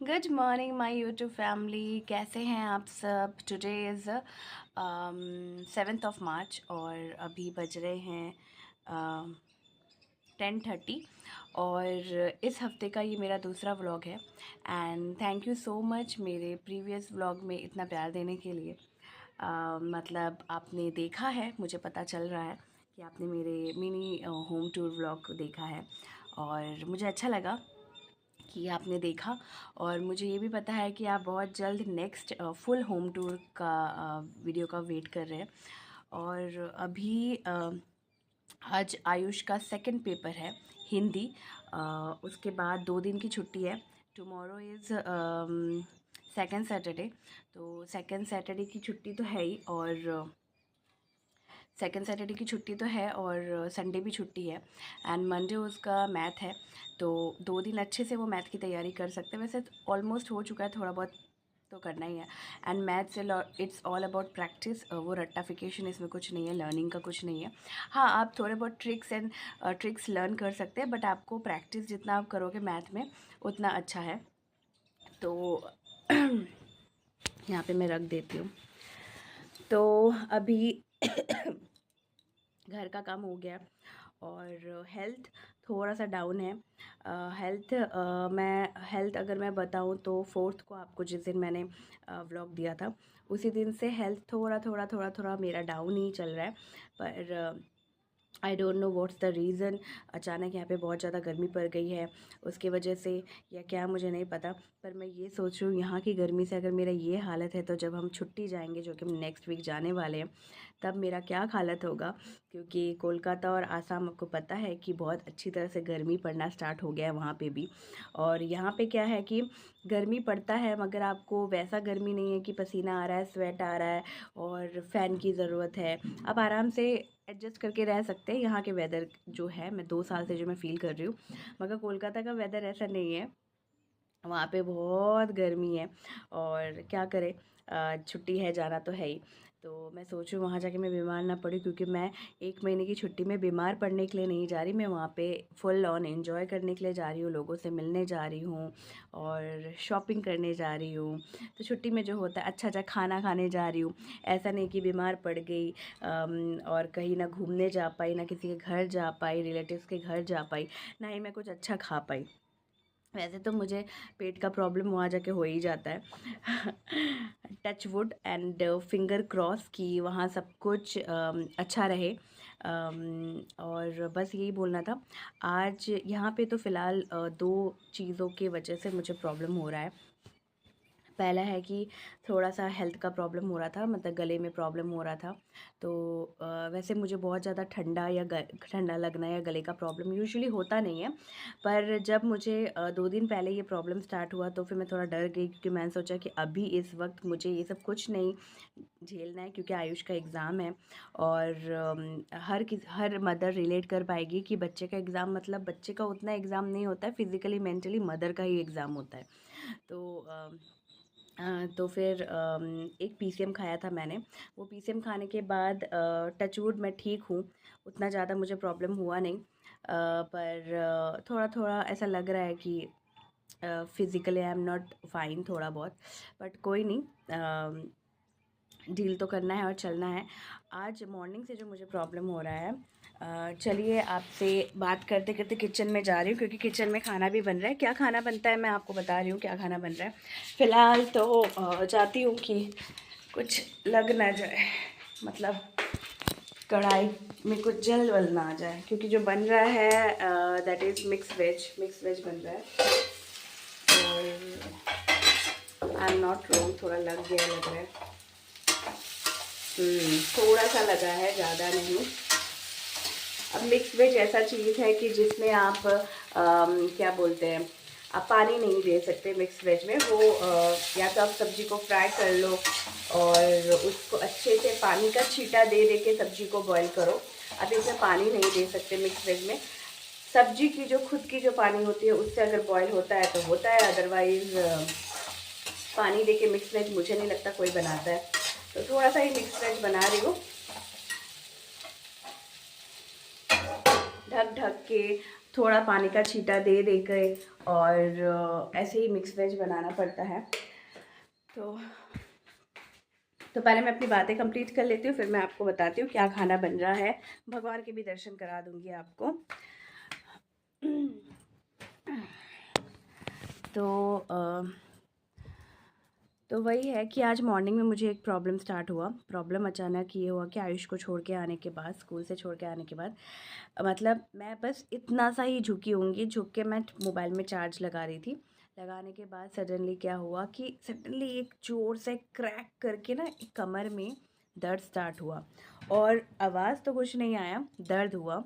Good morning my YouTube family, कैसे हैं आप सब। Today is 7th of March और अभी बज रहे हैं 10:30 और इस हफ्ते का ये मेरा दूसरा व्लॉग है। And thank you so much मेरे प्रीवियस व्लॉग में इतना प्यार देने के लिए। मतलब आपने देखा है, मुझे पता चल रहा है कि आपने मेरे मिनी होम टूर व्लॉग को देखा है और मुझे अच्छा लगा कि आपने देखा। और मुझे ये भी पता है कि आप बहुत जल्द नेक्स्ट फुल होम टूर का वीडियो का वेट कर रहे हैं। और अभी आज आयुष का सेकंड पेपर है, हिंदी। उसके बाद 2 दिन की छुट्टी है। टुमारो इज़ सेकंड सैटरडे, तो सेकंड सैटरडे की छुट्टी तो है ही, और सेकंड सैटरडे की छुट्टी तो है और संडे भी छुट्टी है। एंड मंडे उसका मैथ है, तो 2 दिन अच्छे से वो मैथ की तैयारी कर सकते हैं। वैसे ऑलमोस्ट हो चुका है, थोड़ा बहुत तो करना ही है। And maths it's all about practice. वो रट्टाफिकेशन इसमें कुछ नहीं है, लर्निंग का कुछ नहीं है। हाँ, आप थोड़े बहुत ट्रिक्स लर्न कर सकते हैं, बट आपको प्रैक्टिस जितना आप करोगे मैथ में उतना अच्छा है। तो यहाँ पे मैं रख देती हूँ। तो अभी घर का काम हो गया और हेल्थ थोड़ा सा डाउन है। हेल्थ अगर मैं बताऊं तो 4th को आपको जिस दिन मैंने व्लॉग दिया था उसी दिन से हेल्थ थोड़ा मेरा डाउन ही चल रहा है। पर I don't know what's the reason. अचानक यहाँ पे बहुत ज़्यादा गर्मी पड़ गई है, उसकी वजह से या क्या मुझे नहीं पता। पर मैं ये सोच रही हूँ, यहाँ की गर्मी से अगर मेरा ये हालत है तो जब हम छुट्टी जाएंगे, जो कि हम नेक्स्ट वीक जाने वाले हैं, तब मेरा क्या हालत होगा। क्योंकि कोलकाता और आसाम आपको पता है कि बहुत अच्छी तरह से गर्मी पड़ना स्टार्ट हो गया है वहाँ पे भी। और यहाँ पे क्या है कि गर्मी पड़ता है मगर आपको वैसा गर्मी नहीं है कि पसीना आ रहा है, स्वेट आ रहा है और फ़ैन की ज़रूरत है। आप आराम से एडजस्ट करके रह सकते हैं। यहाँ के वेदर जो है, मैं 2 साल से जो मैं फ़ील कर रही हूँ, मगर कोलकाता का वेदर ऐसा नहीं है। वहाँ पे बहुत गर्मी है और क्या करें, छुट्टी है, जाना तो है ही। तो मैं सोच रही हूँ वहाँ जाके मैं बीमार ना पड़ी, क्योंकि मैं 1 महीने की छुट्टी में बीमार पड़ने के लिए नहीं जा रही। मैं वहाँ पे फुल ऑन एंजॉय करने के लिए जा रही हूँ, लोगों से मिलने जा रही हूँ और शॉपिंग करने जा रही हूँ। तो छुट्टी में जो होता है, अच्छा अच्छा खाना खाने जा रही हूँ। ऐसा नहीं कि बीमार पड़ गई और कहीं ना घूमने जा पाई, ना किसी के घर जा पाई, रिलेटिव्स के घर जा पाई, ना ही मैं कुछ अच्छा खा पाई। वैसे तो मुझे पेट का प्रॉब्लम वहाँ जाके हो ही जाता है। Touch wood and finger cross कि वहाँ सब कुछ अच्छा रहे। और बस यही बोलना था। आज यहाँ पे तो फ़िलहाल 2 चीज़ों की वजह से मुझे प्रॉब्लम हो रहा है। पहला है कि थोड़ा सा हेल्थ का प्रॉब्लम हो रहा था, मतलब गले में प्रॉब्लम हो रहा था। तो वैसे मुझे बहुत ज़्यादा ठंडा लगना या गले का प्रॉब्लम यूजुअली होता नहीं है। पर जब मुझे 2 दिन पहले ये प्रॉब्लम स्टार्ट हुआ तो फिर मैं थोड़ा डर गई, क्योंकि मैंने सोचा कि अभी इस वक्त मुझे ये सब कुछ नहीं झेलना है, क्योंकि आयुष का एग्ज़ाम है। और हर मदर रिलेट कर पाएगी कि बच्चे का एग्ज़ाम मतलब बच्चे का उतना एग्ज़ाम नहीं होता है, फिज़िकली मेंटली मदर का ही एग्ज़ाम होता है। तो तो फिर एक पीसीएम खाया था मैंने। वो पीसीएम खाने के बाद टचवुड मैं ठीक हूँ, उतना ज़्यादा मुझे प्रॉब्लम हुआ नहीं। पर थोड़ा थोड़ा ऐसा लग रहा है कि physically I am not fine, थोड़ा बहुत। बट कोई नहीं, डील तो करना है और चलना है। आज मॉर्निंग से जो मुझे प्रॉब्लम हो रहा है, चलिए आपसे बात करते करते किचन में जा रही हूँ, क्योंकि किचन में खाना भी बन रहा है। क्या खाना बनता है मैं आपको बता रही हूँ, क्या खाना बन रहा है। फ़िलहाल तो चाहती हूँ कि कुछ लग ना जाए, मतलब कढ़ाई में कुछ जल वल ना आ जाए, क्योंकि जो बन रहा है दैट इज़ मिक्स वेज बन रहा है। और आई एम नॉट रॉन्ग, थोड़ा लग गया लग रहा है। थोड़ा सा लगा है, ज़्यादा नहीं। अब मिक्स वेज ऐसा चीज़ है कि जिसमें आप क्या बोलते हैं, आप पानी नहीं दे सकते मिक्स वेज में। वो या तो आप सब्ज़ी को फ्राई कर लो और उसको अच्छे से पानी का छींटा दे दे के सब्ज़ी को बॉईल करो। आप इसमें पानी नहीं दे सकते मिक्स वेज में। सब्ज़ी की जो खुद की जो पानी होती है उससे अगर बॉईल होता है तो होता है, अदरवाइज़ पानी दे के मिक्स वेज मुझे नहीं लगता कोई बनाता है। तो थोड़ा सा ही मिक्स वेज बना रही हूँ, ढक ढक के। थोड़ा पानी का छींटा दे दे के और ऐसे ही मिक्स वेज बनाना पड़ता है। तो पहले मैं अपनी बातें कंप्लीट कर लेती हूँ, फिर मैं आपको बताती हूँ क्या खाना बन रहा है। भगवान के भी दर्शन करा दूँगी आपको। तो वही है कि आज मॉर्निंग में मुझे एक प्रॉब्लम स्टार्ट हुआ। प्रॉब्लम अचानक ये हुआ कि आयुष को छोड़ के आने के बाद, स्कूल से छोड़ के आने के बाद, मतलब मैं बस इतना सा ही झुकी होंगी, झुक के मैं मोबाइल में चार्ज लगा रही थी। लगाने के बाद सडनली क्या हुआ कि सडनली एक ज़ोर से क्रैक करके ना कमर में दर्द स्टार्ट हुआ, और आवाज़ तो कुछ नहीं आया, दर्द हुआ।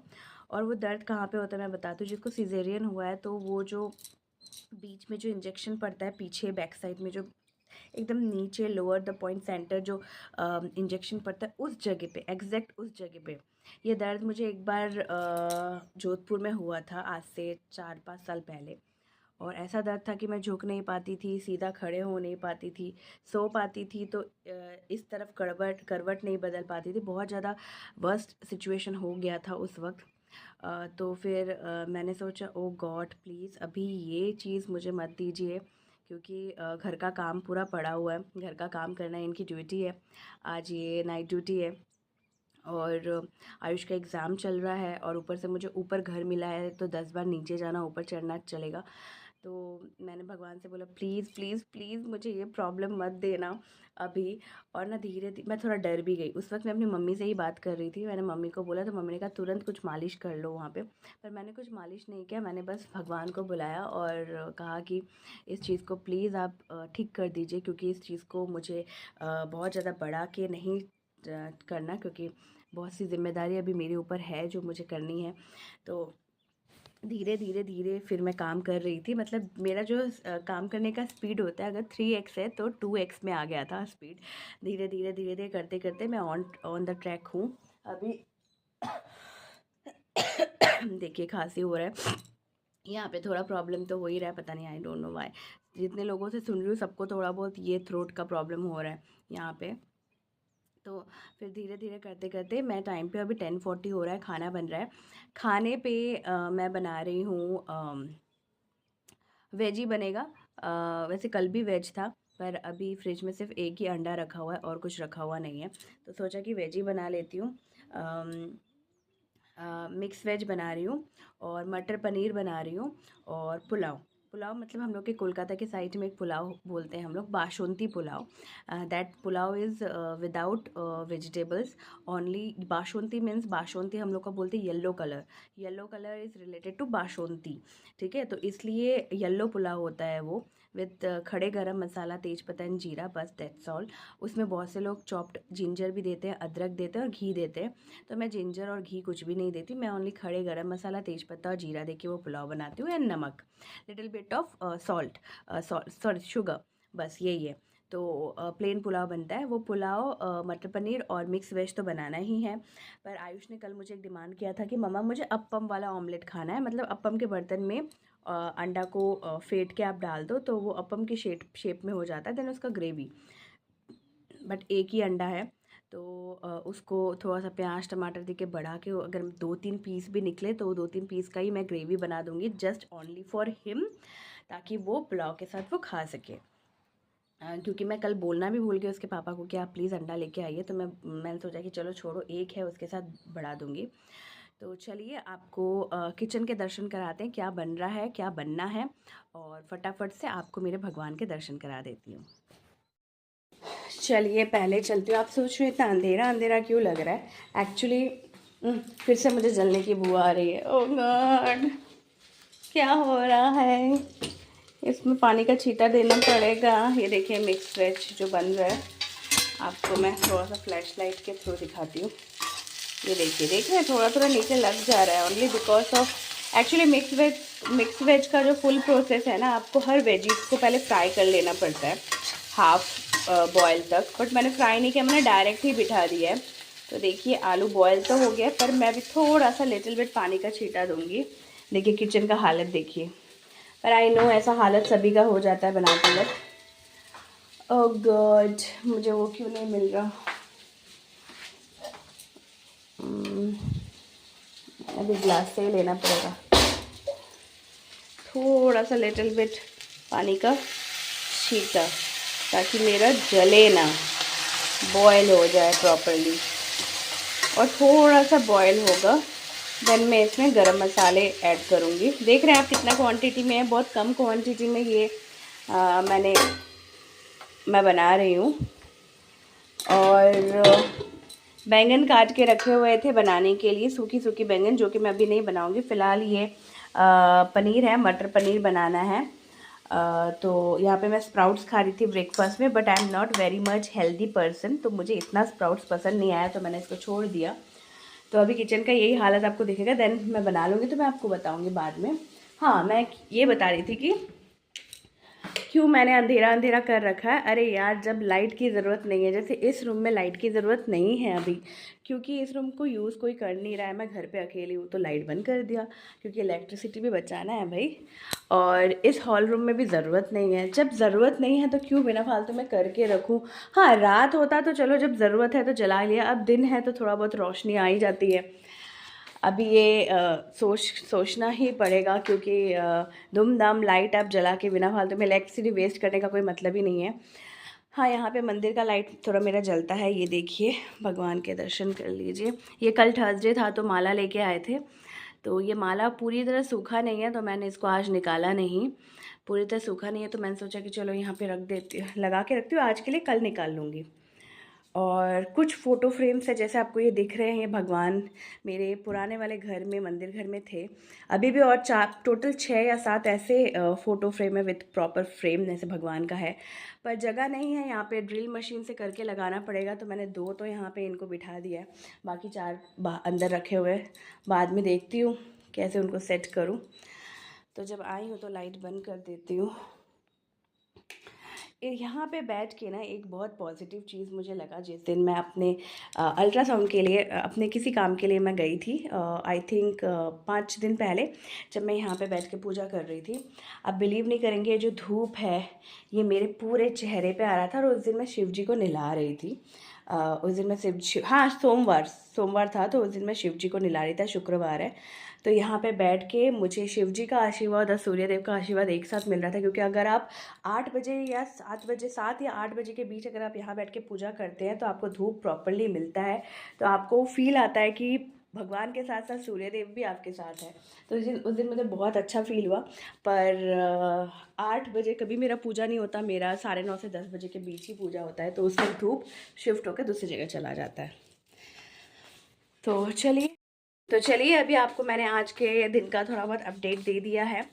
और वो दर्द कहाँ पे होता है मैं बताती हूँ। जिसको सिजेरियन हुआ है तो वो जो बीच में जो इंजेक्शन पड़ता है पीछे बैक साइड में, जो एकदम नीचे लोअर द पॉइंट सेंटर जो इंजेक्शन पड़ता है, उस जगह पे, एग्जैक्ट उस जगह पे ये दर्द मुझे एक बार जोधपुर में हुआ था, आज से 4-5 साल पहले। और ऐसा दर्द था कि मैं झुक नहीं पाती थी, सीधा खड़े हो नहीं पाती थी, सो पाती थी तो इस तरफ करवट नहीं बदल पाती थी। बहुत ज़्यादा वर्स्ट सिचुएशन हो गया था उस वक्त। तो फिर मैंने सोचा ओ गॉड प्लीज़ अभी ये चीज़ मुझे मत दीजिए, क्योंकि घर का काम पूरा पड़ा हुआ है, घर का काम करना इनकी ड्यूटी है। आज ये नाइट ड्यूटी है और आयुष का एग्ज़ाम चल रहा है, और ऊपर से मुझे ऊपर घर मिला है तो 10 बार नीचे जाना ऊपर चढ़ना चलेगा। तो मैंने भगवान से बोला प्लीज़ प्लीज़ प्लीज़ मुझे ये प्रॉब्लम मत देना अभी। और ना धीरे धीरे मैं थोड़ा डर भी गई। उस वक्त मैं अपनी मम्मी से ही बात कर रही थी, मैंने मम्मी को बोला तो मम्मी ने कहा तुरंत कुछ मालिश कर लो वहाँ पे। पर मैंने कुछ मालिश नहीं किया, मैंने बस भगवान को बुलाया और कहा कि इस चीज़ को प्लीज़ आप ठीक कर दीजिए, क्योंकि इस चीज़ को मुझे बहुत ज़्यादा बढ़ा के नहीं करना, क्योंकि बहुत सी जिम्मेदारी अभी मेरे ऊपर है जो मुझे करनी है। तो धीरे धीरे धीरे फिर मैं काम कर रही थी। मतलब मेरा जो काम करने का स्पीड होता है, अगर 3x है तो 2x में आ गया था स्पीड। धीरे धीरे धीरे धीरे करते करते मैं ऑन द ट्रैक हूँ अभी। देखिए खांसी हो रहा है, यहाँ पे थोड़ा प्रॉब्लम तो हो ही रहा है, पता नहीं, आई डोंट नो वाई। जितने लोगों से सुन रही हूँ सबको थोड़ा बहुत ये थ्रोट का प्रॉब्लम हो रहा है यहाँ पे। तो फिर धीरे धीरे करते करते मैं टाइम पे, अभी 10:40 हो रहा है, खाना बन रहा है। खाने पे मैं बना रही हूँ, वेज ही बनेगा। वैसे कल भी वेज था, पर अभी फ्रिज में सिर्फ एक ही अंडा रखा हुआ है और कुछ रखा हुआ नहीं है, तो सोचा कि वेज ही बना लेती हूँ। मिक्स वेज बना रही हूँ और मटर पनीर बना रही हूँ और पुलाव। पुलाव मतलब हम लोग के कोलकाता के साइड में एक पुलाव बोलते हैं हम लोग, Basanti pulao. That pulao is without vegetables only. Basanti means, Basanti हम लोग का बोलते हैं yellow colour. Yellow colour is related to Basanti, ठीक है। तो इसलिए येलो पुलाव होता है वो, विद खड़े गरम मसाला, तेज पत्ता एंड जीरा, बस दैट्स ऑल। उसमें बहुत से लोग चॉप्ड जिंजर भी देते हैं, अदरक देते हैं और घी देते हैं। तो मैं जिंजर और घी कुछ भी नहीं देती, मैं ओनली खड़े गरम मसाला, तेज़पत्ता और जीरा देके वो पुलाव बनाती हूँ, एंड नमक, little bit of salt, sorry sugar, बस यही है। तो प्लेन पुलाव बनता है वो पुलाव। मटर पनीर और मिक्स वेज तो बनाना ही है। पर आयुष ने कल मुझे एक डिमांड किया था कि मम्मा मुझे अप्पम वाला ऑमलेट खाना है, मतलब अप्पम के बर्तन में अंडा को फेंट के आप डाल दो तो वो अप्पम की शेप में हो जाता है, देन उसका ग्रेवी। बट एक ही अंडा है, तो उसको थोड़ा सा प्याज टमाटर दे के बढ़ा के, अगर 2-3 पीस भी निकले तो 2-3 पीस का ही मैं ग्रेवी बना दूँगी, जस्ट ओनली फॉर हिम, ताकि वो पुलाव के साथ वो खा सके। क्योंकि मैं कल बोलना भी भूल गई उसके पापा को कि आप प्लीज़ अंडा लेके आइए, तो मैंने सोचा कि चलो छोड़ो, एक है उसके साथ बढ़ा दूँगी। तो चलिए आपको किचन के दर्शन कराते हैं, क्या बन रहा है, क्या बनना है, और फटाफट से आपको मेरे भगवान के दर्शन करा देती हूँ। चलिए पहले चलती हूँ। आप सोच रहे हो इतना अंधेरा अंधेरा क्यों लग रहा है, एक्चुअली फिर से मुझे जलने की बू आ रही है। ओह गॉड, क्या हो रहा है, इसमें पानी का छींटा देना पड़ेगा। ये देखिए मिक्स वेज जो बन रहा है, आपको मैं थोड़ा सा फ्लैश लाइट के थ्रू दिखाती हूँ। ये देखिए, देख रहे हैं थोड़ा थोड़ा नीचे लग जा रहा है, only because of actually mix veg का जो फुल प्रोसेस है ना, आपको हर वेजीज को पहले फ्राई कर लेना पड़ता है हाफ बॉयल तक, बट मैंने फ्राई नहीं किया, मैंने डायरेक्ट ही बिठा दिया है। तो देखिए आलू बॉयल तो हो गया, पर मैं भी थोड़ा सा लिटिल बिट पानी का छींटा दूंगी। देखिए किचन का हालत देखिए, पर आई नो ऐसा हालत सभी का हो जाता है बनाते वक्त। ओह गॉड, मुझे वो क्यों नहीं मिल रहा, अभी ग्लास से ही लेना पड़ेगा। थोड़ा सा लिटिल बिट पानी का छींटा, ताकि मेरा जले ना, बॉयल हो जाए प्रॉपरली। और थोड़ा सा बॉयल होगा देन मैं इसमें गरम मसाले ऐड करूँगी। देख रहे हैं आप कितना क्वांटिटी में है, बहुत कम क्वांटिटी में ये मैं बना रही हूँ। और बैंगन काट के रखे हुए थे बनाने के लिए, सूखी सूखी बैंगन, जो कि मैं अभी नहीं बनाऊँगी। फ़िलहाल ये पनीर है, मटर पनीर बनाना है। तो यहाँ पे मैं स्प्राउट्स खा रही थी ब्रेकफास्ट में, but I am not very much healthy person, तो मुझे इतना स्प्राउट्स पसंद नहीं आया, तो मैंने इसको छोड़ दिया। तो अभी किचन का यही हालत आपको दिखेगा, देन मैं बना लूँगी तो मैं आपको बताऊँगी बाद में। हाँ, मैं ये बता रही थी कि क्यों मैंने अंधेरा अंधेरा कर रखा है। अरे यार, जब लाइट की ज़रूरत नहीं है, जैसे इस रूम में लाइट की ज़रूरत नहीं है अभी, क्योंकि इस रूम को यूज़ कोई कर नहीं रहा है, मैं घर पे अकेली हूँ, तो लाइट बंद कर दिया, क्योंकि इलेक्ट्रिसिटी भी बचाना है भाई। और इस हॉल रूम में भी ज़रूरत नहीं है, जब ज़रूरत नहीं है तो क्यों बिना फालतू में करके रखूँ। हाँ, रात होता तो चलो, जब ज़रूरत है तो जला लिया, अब दिन है तो थोड़ा बहुत रोशनी आ ही जाती है। अभी ये सोचना ही पड़ेगा, क्योंकि धूमधाम लाइट आप जला के बिना फालतू में इलेक्ट्रिसिटी वेस्ट करने का कोई मतलब ही नहीं है। हाँ, यहाँ पे मंदिर का लाइट थोड़ा मेरा जलता है, ये देखिए, भगवान के दर्शन कर लीजिए। ये कल थर्सडे था तो माला लेके आए थे, तो ये माला पूरी तरह सूखा नहीं है, तो मैंने इसको आज निकाला नहीं। पूरी तरह सूखा नहीं है तो मैंने सोचा कि चलो यहाँ पे रख देती हूँ, लगा के रखती हूँ आज के लिए, कल निकाल लूँगी। और कुछ फ़ोटो फ्रेम्स है, जैसे आपको ये दिख रहे हैं, ये भगवान मेरे पुराने वाले घर में, मंदिर घर में थे। अभी भी और टोटल 6 या 7 ऐसे फ़ोटो फ्रेम है विथ प्रॉपर फ्रेम, जैसे भगवान का है। पर जगह नहीं है यहाँ पे, ड्रिल मशीन से करके लगाना पड़ेगा, तो मैंने 2 तो यहाँ पे इनको बिठा दिया है, बाकी 4 अंदर रखे हुए। बाद में देखती हूँ कैसे उनको सेट करूँ। तो जब आई हूँ तो लाइट बंद कर देती हूँ। यहाँ पे बैठ के ना एक बहुत पॉजिटिव चीज़ मुझे लगा, जिस दिन मैं अपने अल्ट्रासाउंड के लिए, अपने किसी काम के लिए मैं गई थी, आई थिंक 5 दिन पहले, जब मैं यहाँ पे बैठ के पूजा कर रही थी। आप बिलीव नहीं करेंगे, ये जो धूप है ये मेरे पूरे चेहरे पे आ रहा था। और उस दिन मैं शिव जी को नहला रही थी। उस दिन मैं हाँ, सोमवार था, तो उस दिन मैं शिव जी को नहला रही था, शुक्रवार है। तो यहाँ पे बैठ के मुझे शिव जी का आशीर्वाद और सूर्यदेव का आशीर्वाद एक साथ मिल रहा था, क्योंकि अगर आप 8 बजे या 7 बजे, 7 या 8 बजे के बीच अगर आप यहाँ बैठ के पूजा करते हैं, तो आपको धूप प्रॉपरली मिलता है, तो आपको फील आता है कि भगवान के साथ साथ सूर्यदेव भी आपके साथ है। तो उस दिन मुझे बहुत अच्छा फील हुआ। पर 8 बजे कभी मेरा पूजा नहीं होता, मेरा 9:30 से 10 बजे के बीच ही पूजा होता है, तो उस वक्त धूप शिफ्ट होकर दूसरी जगह चला जाता है। तो चलिए अभी आपको मैंने आज के दिन का थोड़ा बहुत अपडेट दे दिया है।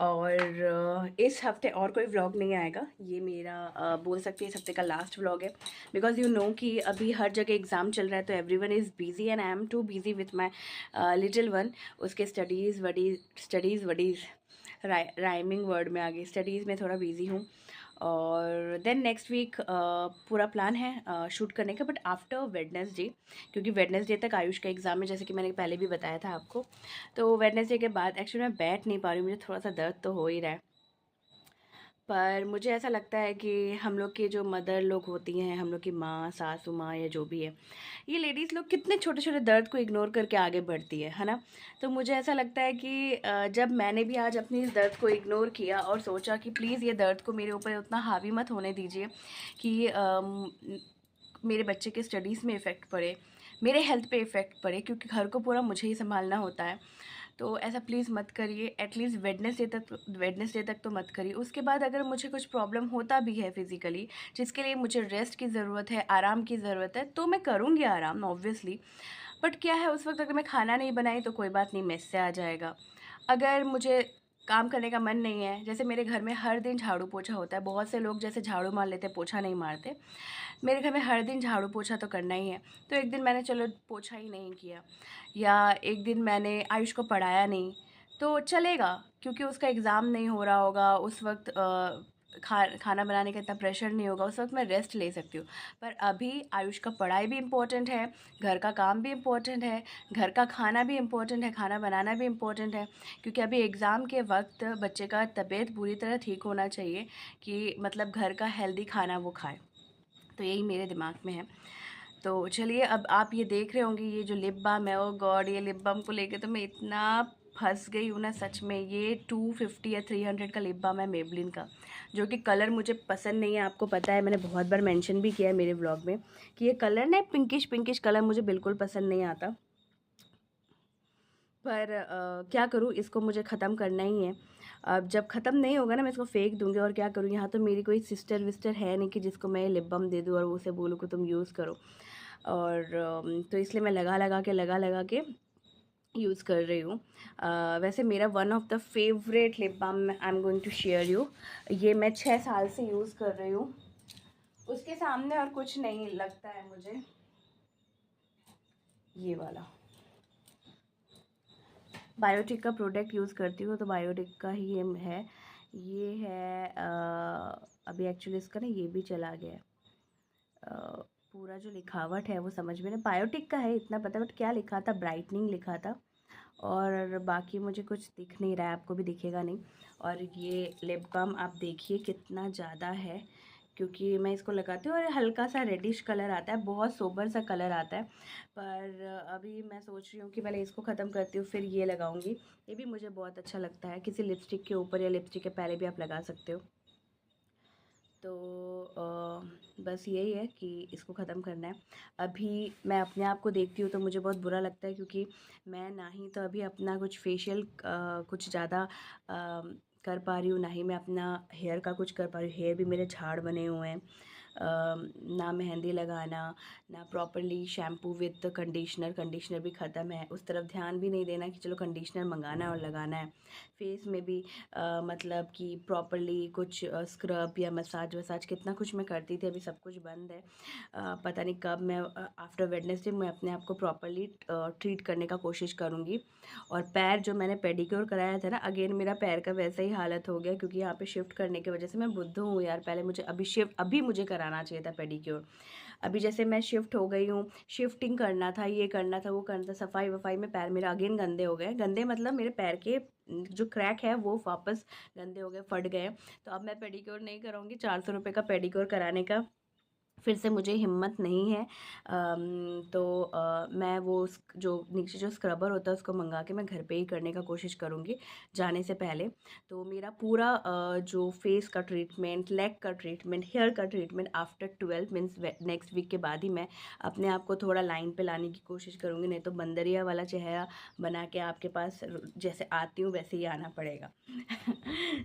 और इस हफ्ते और कोई व्लॉग नहीं आएगा, ये मेरा बोल सकते हैं इस हफ्ते का लास्ट व्लॉग है। बिकॉज यू नो कि अभी हर जगह एग्ज़ाम चल रहा है, तो everyone is busy and I am too busy with my little one. उसके स्टडीज़ वडीज़ राइमिंग वर्ड में आ गई, स्टडीज़ में थोड़ा बिजी हूँ। और देन नेक्स्ट वीक पूरा प्लान है शूट करने का, बट आफ्टर वेडनेसडे, क्योंकि वेडनेसडे तक आयुष का एग्ज़ाम है, जैसे कि मैंने पहले भी बताया था आपको। तो वेडनेसडे के बाद एक्चुअली मैं बैठ नहीं पा रही हूँ, मुझे थोड़ा सा दर्द तो हो ही रहा है। पर मुझे ऐसा लगता है कि हम लोग के जो मदर लोग होती हैं, हम लोग की माँ, सासू माँ या जो भी है, ये लेडीज़ लोग कितने छोटे छोटे दर्द को इग्नोर करके आगे बढ़ती है ना। तो मुझे ऐसा लगता है कि जब मैंने भी आज अपनी इस दर्द को इग्नोर किया और सोचा कि प्लीज़ ये दर्द को मेरे ऊपर उतना हावी मत होने दीजिए कि मेरे बच्चे के स्टडीज़ में इफ़ेक्ट पड़े, मेरे हेल्थ पे इफ़ेक्ट पड़े, क्योंकि घर को पूरा मुझे ही संभालना होता है। तो ऐसा प्लीज़ मत करिए, एटलीस्ट वेडनेसडे तक तो मत करिए। उसके बाद अगर मुझे कुछ प्रॉब्लम होता भी है फिज़िकली, जिसके लिए मुझे रेस्ट की ज़रूरत है, आराम की ज़रूरत है, तो मैं करूँगी आराम ऑब्वियसली। बट क्या है, उस वक्त अगर मैं खाना नहीं बनाई तो कोई बात नहीं, मेस से आ जाएगा। अगर मुझे काम करने का मन नहीं है, जैसे मेरे घर में हर दिन झाड़ू पोछा होता है, बहुत से लोग जैसे झाड़ू मार लेते, पोछा नहीं मारते, मेरे घर में हर दिन झाड़ू पोछा तो करना ही है। तो एक दिन मैंने चलो पोछा ही नहीं किया, या एक दिन मैंने आयुष को पढ़ाया नहीं, तो चलेगा, क्योंकि उसका एग्ज़ाम नहीं हो रहा होगा उस वक्त, खाना बनाने का इतना प्रेशर नहीं होगा, उस वक्त मैं रेस्ट ले सकती हूँ। पर अभी आयुष का पढ़ाई भी इम्पोर्टेंट है, घर का काम भी इम्पोर्टेंट है, घर का खाना भी इम्पोर्टेंट है, खाना बनाना भी इम्पोर्टेंट है, क्योंकि अभी एग्ज़ाम के वक्त बच्चे का तबीयत पूरी तरह ठीक होना चाहिए, कि मतलब घर का हेल्दी खाना वो खाए। तो यही मेरे दिमाग में है। तो चलिए, अब आप ये देख रहे होंगे ये जो लिप बाम है, ओ गॉड, ये लिप बाम को लेके तो मैं इतना फंस गई हूँ ना सच में। ये 250 या 300 का लिप बाम है मेबलिन का, जो कि कलर मुझे पसंद नहीं है। आपको पता है, मैंने बहुत बार मेंशन भी किया है मेरे व्लॉग में कि ये कलर ना पिंकिश पिंकिश कलर मुझे बिल्कुल पसंद नहीं आता। पर क्या करूँ, इसको मुझे ख़त्म करना ही है। अब जब ख़त्म नहीं होगा ना, मैं इसको फेंक दूँगी। और क्या करूँ, यहाँ तो मेरी कोई सिस्टर विस्टर है नहीं कि जिसको मैं लिप बाम दे दूँ और उसे बोलूँ कि तुम यूज़ करो। और तो इसलिए मैं लगा के यूज़ कर रही हूँ। वैसे मेरा one of the favourite lip balm I am going to share you. ये मैं 6 साल से यूज़ कर रही हूँ। उसके सामने और कुछ नहीं लगता है मुझे। ये वाला बायोटिक का प्रोडक्ट यूज़ करती हूँ, तो बायोटिक का ही ये है। अभी एक्चुअली इसका ना ये भी चला गया है। पूरा जो लिखावट है वो समझ में नहीं। बायोटिक का है इतना पता, बट क्या लिखा था, ब्राइटनिंग लिखा था। और बाकी मुझे कुछ दिख नहीं रहा है, आपको भी दिखेगा नहीं। और ये लिप बाम आप देखिए कितना ज़्यादा है, क्योंकि मैं इसको लगाती हूँ और हल्का सा रेडिश कलर आता है, बहुत सोबर सा कलर आता है। पर अभी मैं सोच रही हूँ कि पहले इसको ख़त्म करती हूँ, फिर ये लगाऊंगी। ये भी मुझे बहुत अच्छा लगता है, किसी लिपस्टिक के ऊपर या लिपस्टिक के पहले भी आप लगा सकते हो। तो बस यही है कि इसको ख़त्म करना है। अभी मैं अपने आप को देखती हूँ तो मुझे बहुत बुरा लगता है, क्योंकि मैं ना ही तो अभी अपना कुछ फेशियल कुछ ज़्यादा कर पा रही हूँ, ना ही मैं अपना हेयर का कुछ कर पा रही हूँ। हेयर भी मेरे झाड़ बने हुए हैं। ना मेहंदी लगाना, ना प्रॉपरली शैम्पू विद कंडीशनर भी ख़त्म है। उस तरफ ध्यान भी नहीं देना कि चलो कंडीशनर मंगाना है और लगाना है। फेस में भी मतलब कि प्रॉपरली कुछ स्क्रब या मसाज वसाज कितना कुछ मैं करती थी, अभी सब कुछ बंद है। पता नहीं कब मैं आफ्टर वेडनेसडे मैं अपने आप को प्रॉपरली ट्रीट करने का कोशिश करूँगी। और पैर जो मैंने पेडिक्योर कराया था ना, अगेन मेरा पैर का वैसा ही हालत हो गया, क्योंकि यहाँ पे शिफ्ट करने की वजह से मैं बुद्धू हूँ यार। पहले मुझे अभी मुझे कराना चाहिए था पेडिक्योर। अभी जैसे मैं शिफ्ट हो गई हूँ, शिफ्टिंग करना था, ये करना था, वो करना था, सफाई वफाई में पैर मेरे अगेन गंदे हो गए। गंदे मतलब मेरे पैर के जो क्रैक है वो वापस गंदे हो गए, फट गए। तो अब मैं पेडिक्योर नहीं कराऊंगी। 400 रुपये का पेडिक्योर कराने का फिर से मुझे हिम्मत नहीं है। तो मैं वो जो नीचे जो स्क्रबर होता है उसको मंगा के मैं घर पे ही करने का कोशिश करूँगी जाने से पहले। तो मेरा पूरा जो फेस का ट्रीटमेंट, लेग का ट्रीटमेंट, हेयर का treatment after 12 means next week के बाद ही मैं अपने आप को थोड़ा लाइन पे लाने की कोशिश करूँगी। नहीं तो बंदरिया वाला चेहरा बना के आपके पास जैसे आती हूँ वैसे ही आना पड़ेगा।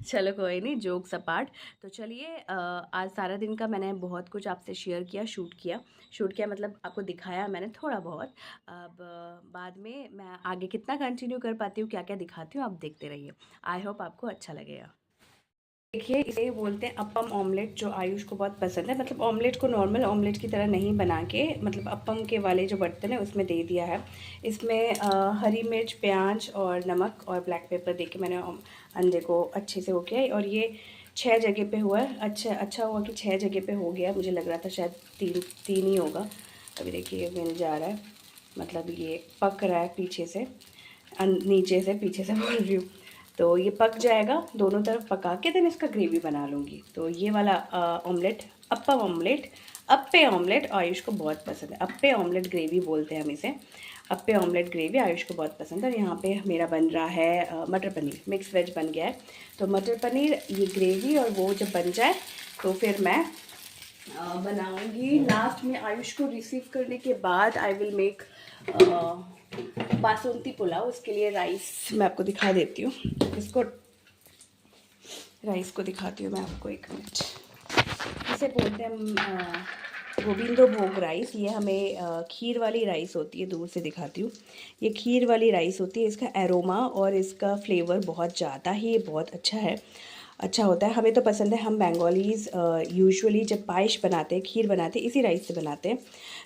चलो कोई नहीं, जोक्स अपार्ट। तो चलिए, आज सारा दिन का मैंने बहुत कुछ आपसे शेयर किया, शूट किया मतलब आपको दिखाया मैंने थोड़ा बहुत। अब बाद में मैं आगे कितना कंटिन्यू कर पाती हूँ, क्या क्या दिखाती हूँ, आप देखते रहिए। आई होप आपको अच्छा लगेगा। देखिए, इसे बोलते हैं अप्पम ऑमलेट, जो आयुष को बहुत पसंद है। मतलब ऑमलेट को नॉर्मल ऑमलेट की तरह नहीं बना के, मतलब अप्पम के वाले जो बर्तन है उसमें दे दिया है। इसमें हरी मिर्च, प्याज और नमक और ब्लैक पेपर दे के मैंने अंडे को अच्छे से हो गया। और ये 6 जगह पे हुआ है। अच्छा हुआ कि 6 जगह पे हो गया। मुझे लग रहा था शायद तीन ही होगा। अभी देखिए मिल जा रहा है, मतलब ये पक रहा है पीछे से, नीचे से पीछे से बोल रही हूँ। तो ये पक जाएगा, दोनों तरफ पका के देन इसका ग्रेवी बना लूँगी। तो ये वाला ऑमलेट, अप्पे ऑमलेट आयुष को बहुत पसंद है। अप्पे ऑमलेट ग्रेवी बोलते हैं हम इसे। अप्पे ऑमलेट ग्रेवी आयुष को बहुत पसंद है। और यहाँ पे मेरा बन रहा है मटर पनीर, मिक्स वेज बन गया है। तो मटर पनीर, ये ग्रेवी और वो जब बन जाए तो फिर मैं बनाऊँगी। लास्ट में आयुष को रिसीव करने के बाद I will make basmati pulao. उसके लिए राइस मैं आपको दिखा देती हूँ। इसको राइस को दिखाती हूँ मैं आपको, एक मिनट। इसे बोलते हैं गोविंदो भोग राइस। ये हमें खीर वाली राइस होती है, दूर से दिखाती हूँ। ये खीर वाली राइस होती है। इसका एरोमा और इसका फ्लेवर बहुत ज़्यादा ही बहुत अच्छा होता है। हमें तो पसंद है। हम बंगालीज़ यूजुअली जब पायस बनाते हैं, खीर बनाते हैं, इसी राइस से बनाते हैं।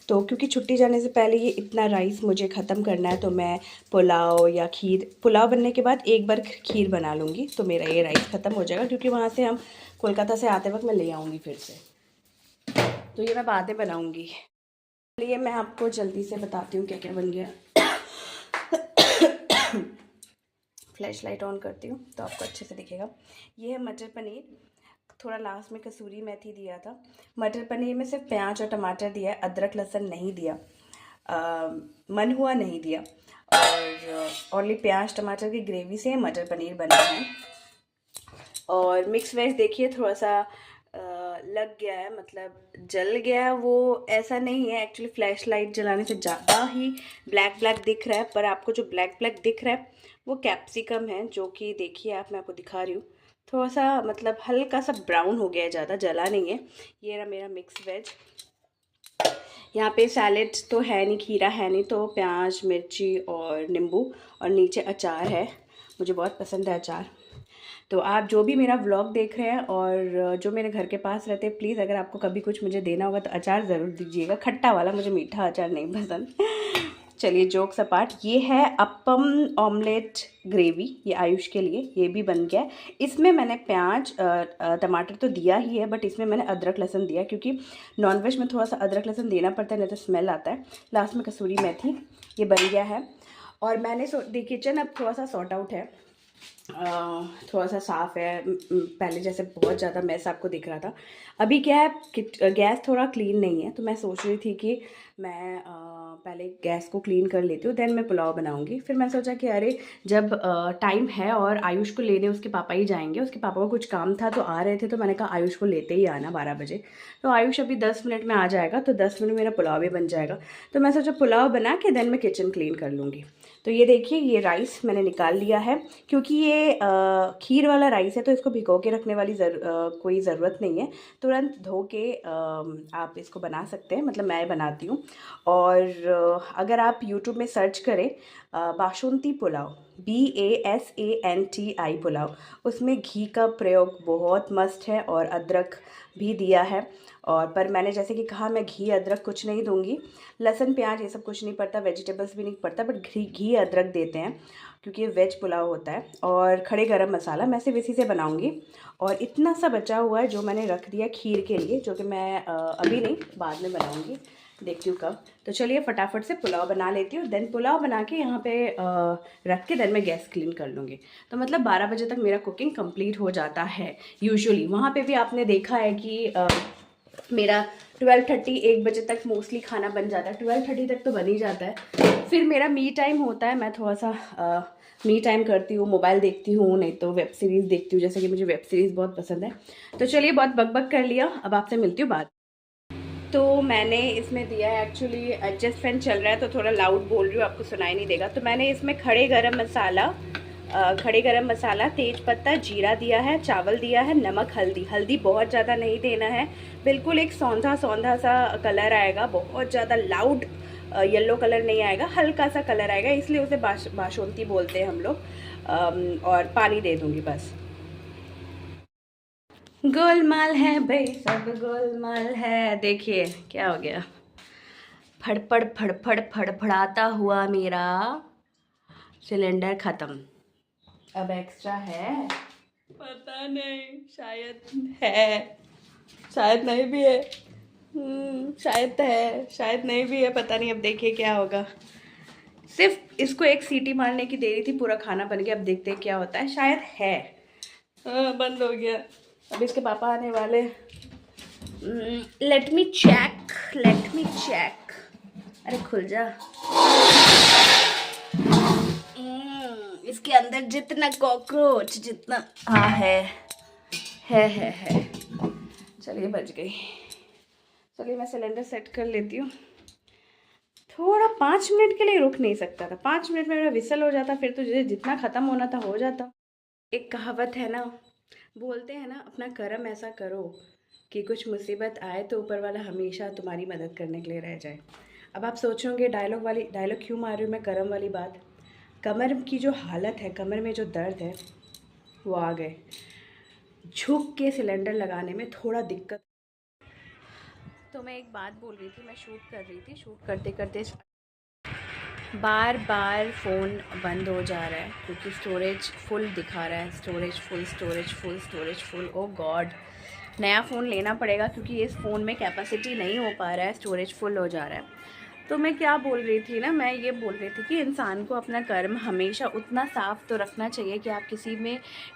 तो क्योंकि छुट्टी जाने से पहले ये इतना राइस मुझे ख़त्म करना है, तो मैं पुलाव बनने के बाद एक बार खीर बना लूँगी, तो मेरा ये राइस ख़त्म हो जाएगा। क्योंकि वहाँ से हम कोलकाता से आते वक्त मैं ले आऊँगी फिर से, तो ये मैं बाद में बनाऊँगी। चलिए मैं आपको जल्दी से बताती हूँ क्या क्या बन गया। फ्लैश लाइट ऑन करती हूँ तो आपको अच्छे से दिखेगा। ये है मटर पनीर, थोड़ा लास्ट में कसूरी मेथी दिया था। मटर पनीर में सिर्फ प्याज और टमाटर दिया है, अदरक लहसुन नहीं दिया, मन हुआ नहीं दिया। और ओनली प्याज टमाटर की ग्रेवी से मटर पनीर बना है। और मिक्स वेज देखिए थोड़ा सा लग गया है, मतलब जल गया है, वो ऐसा नहीं है एक्चुअली, फ्लैश लाइट जलाने से ज़्यादा ही ब्लैक ब्लैक दिख रहा है। पर आपको जो ब्लैक ब्लैक दिख रहा है वो कैप्सिकम है, जो कि देखिए आप, मैं आपको दिखा रही हूँ, थोड़ा सा मतलब हल्का सा ब्राउन हो गया है, ज़्यादा जला नहीं है। ये रहा मेरा मिक्स वेज। यहाँ पे सैलेड तो है नहीं, खीरा है नहीं, तो प्याज मिर्ची और नींबू, और नीचे अचार है, मुझे बहुत पसंद है अचार। तो आप जो भी मेरा व्लॉग देख रहे हैं और जो मेरे घर के पास रहते हैं, प्लीज़ अगर आपको कभी कुछ मुझे देना होगा तो अचार ज़रूर दीजिएगा, खट्टा वाला, मुझे मीठा अचार नहीं पसंद। चलिए जोक्स अपार्ट, ये है अपम ऑमलेट ग्रेवी, ये आयुष के लिए, ये भी बन गया है। इसमें मैंने प्याज टमाटर तो दिया ही है, बट इसमें मैंने अदरक लहसुन दिया, क्योंकि नॉनवेज में थोड़ा सा अदरक लहसुन देना पड़ता है, नहीं तो स्मेल आता है। लास्ट में कसूरी मेथी, ये बन गया है। और मैंने किचन अब थोड़ा सा सॉर्ट आउट है, थोड़ा सा साफ़ है, पहले जैसे बहुत ज़्यादा मैस आपको दिख रहा था। अभी क्या है कि गैस थोड़ा क्लीन नहीं है, तो मैं सोच रही थी कि मैं पहले गैस को क्लीन कर लेती हूँ, देन मैं पुलाव बनाऊँगी। फिर मैं सोचा कि अरे जब टाइम है और आयुष को लेने उसके पापा ही जाएंगे, उसके पापा को कुछ काम था तो आ रहे थे, तो मैंने कहा आयुष को लेते ही आना 12 बजे। तो आयुष अभी 10 मिनट में आ जाएगा, तो 10 मिनट में मेरा पुलाव भी बन जाएगा। तो मैं सोचा पुलाव बना के देन मैं किचन क्लीन कर लूँगी। तो ये देखिए, ये राइस मैंने निकाल लिया है, क्योंकि ये खीर वाला राइस है, तो इसको भिगो के रखने वाली कोई ज़रूरत नहीं है, तुरंत धो के आप इसको बना सकते हैं, मतलब मैं बनाती हूँ। और अगर आप यूट्यूब में सर्च करें बासुंती पुलाव, BASANTI पुलाव, उसमें घी का प्रयोग बहुत मस्त है और अदरक भी दिया है। और पर मैंने जैसे कि कहा, मैं घी अदरक कुछ नहीं दूंगी, लहसुन प्याज ये सब कुछ नहीं पड़ता, वेजिटेबल्स भी नहीं पड़ता, बट घी अदरक देते हैं, क्योंकि ये वेज पुलाव होता है। और खड़े गरम मसाला मैं सिर्फ इसी से बनाऊंगी। और इतना सा बचा हुआ है जो मैंने रख दिया खीर के लिए, जो कि मैं अभी नहीं, बाद में बनाऊंगी, देखती हूँ कब। तो चलिए फटाफट से पुलाव बना लेती हूँ, देन पुलाव बना के यहाँ पे रख के देन मैं गैस क्लीन कर लूँगी। तो मतलब 12 बजे तक मेरा कुकिंग कंप्लीट हो जाता है यूजुअली। वहाँ पे भी आपने देखा है कि मेरा 12:30 1 बजे तक मोस्टली खाना बन जाता है, 12:30 तक तो बन ही जाता है। फिर मेरा मी टाइम होता है, मैं थोड़ा सा मी टाइम करती हूँ, मोबाइल देखती हूँ, नहीं तो वेब सीरीज़ देखती हूँ, जैसे कि मुझे वेब सीरीज़ बहुत पसंद है। तो चलिए बहुत बकबक कर लिया, अब आपसे मिलती हूँ बाद। तो मैंने इसमें दिया है, एक्चुअली एडजस्ट फैन चल रहा है तो थोड़ा लाउड बोल रही हूँ, आपको सुनाई नहीं देगा। तो मैंने इसमें खड़े गरम मसाला, तेज पत्ता, जीरा दिया है, चावल दिया है, नमक, हल्दी बहुत ज़्यादा नहीं देना है, बिल्कुल एक सौंधा सौंधा सा कलर आएगा, बहुत ज़्यादा लाउड येलो कलर नहीं आएगा, हल्का सा कलर आएगा, इसलिए उसे बासुंती बोलते हैं हम लोग। और पानी दे दूँगी बस। गोलमाल है भाई, सब गोलमाल है। देखिए क्या हो गया, फड़फड़ फड़फड़ फड़फड़ाता हुआ मेरा सिलेंडर खत्म। अब एक्स्ट्रा है, पता नहीं, शायद है, शायद नहीं भी है, शायद है, शायद नहीं भी है, पता नहीं, अब देखिए क्या होगा। सिर्फ इसको एक सीटी मारने की देरी थी, पूरा खाना बन गया। अब देखते हैं क्या होता है, शायद है। बंद हो गया, अब इसके पापा आने वाले। Let me check, let me check. अरे खुल जा। इसके अंदर जितना कॉकरोच, जितना हाँ है। चलिए बच गई। चलिए मैं सिलेंडर सेट कर लेती हूँ। थोड़ा 5 मिनट के लिए रुक नहीं सकता था, 5 मिनट में मेरा विसल हो जाता, फिर तो जितना ख़त्म होना था हो जाता। एक कहावत है ना, बोलते हैं ना, अपना कर्म ऐसा करो कि कुछ मुसीबत आए तो ऊपर वाला हमेशा तुम्हारी मदद करने के लिए रह जाए। अब आप सोचोगे डायलॉग क्यों मार रही हूँ मैं, कर्म वाली बात। कमर की जो हालत है, कमर में जो दर्द है, वो आ गए। झुक के सिलेंडर लगाने में थोड़ा दिक्कत। तो मैं एक बात बोल रही थी, मैं शूट कर रही थी, शूट करते करते बार बार फ़ोन बंद हो जा रहा है, क्योंकि स्टोरेज फुल दिखा रहा है, स्टोरेज फुल। ओह गॉड, नया फ़ोन लेना पड़ेगा, क्योंकि इस फ़ोन में कैपेसिटी नहीं हो पा रहा है, स्टोरेज फुल हो जा रहा है। तो मैं क्या बोल रही थी ना, मैं ये बोल रही थी कि इंसान को अपना कर्म हमेशा उतना साफ़ तो रखना चाहिए कि आप